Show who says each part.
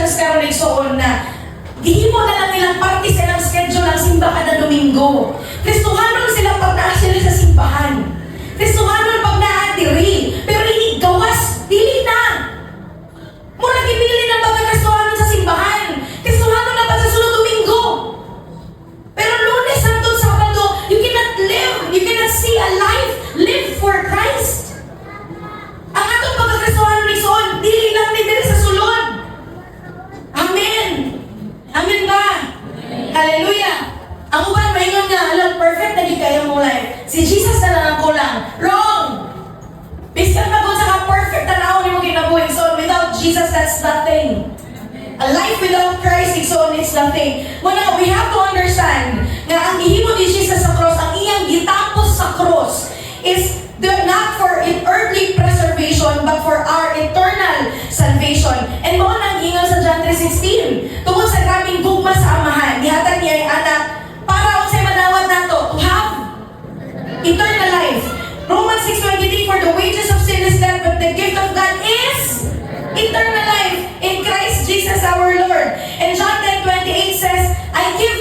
Speaker 1: Jesus karon igsuon na gihimo na lang nilang parte sa ilang schedule ang simba kada Domingo. Kristohanon sila pag naa sila sa simbahan. Kristohanon pag naa diri, pero ini gawas dili na. Mura gipili ng pagka-Kristohanon sa simbahan. Kristohanon na pa sa sunod Domingo. Pero Lunes hangtod Sabado, you cannot see a life live for Christ. Ang atong pagka-Kristohanon igsuon dili lang ni diri sa sulod. Amen. Amen ba? Hallelujah. Ang uban maingon nga, alam, perfect na di kayo mo life. Si Jesus na lang ang kulang. Wrong! Biskan pa kung saka perfect na naon yung kinabuhi. So, without Jesus, that's nothing. A life without Christ, so it's nothing. Muna, we have to understand na ang ihimo ni Jesus sa cross, ang iyang gitapos sa cross, is not for earthly preservation, but for our eternal salvation. And mo nang ingon sa John 3:16, tungkol sa grabing gugma sa amahan, gihatag niya ang anak, para unsay manawat nato, to have eternal life. Romans 6:23, for the wages of sin is death, but the gift of God is eternal life in Christ Jesus our Lord. And John 10:28 says, I give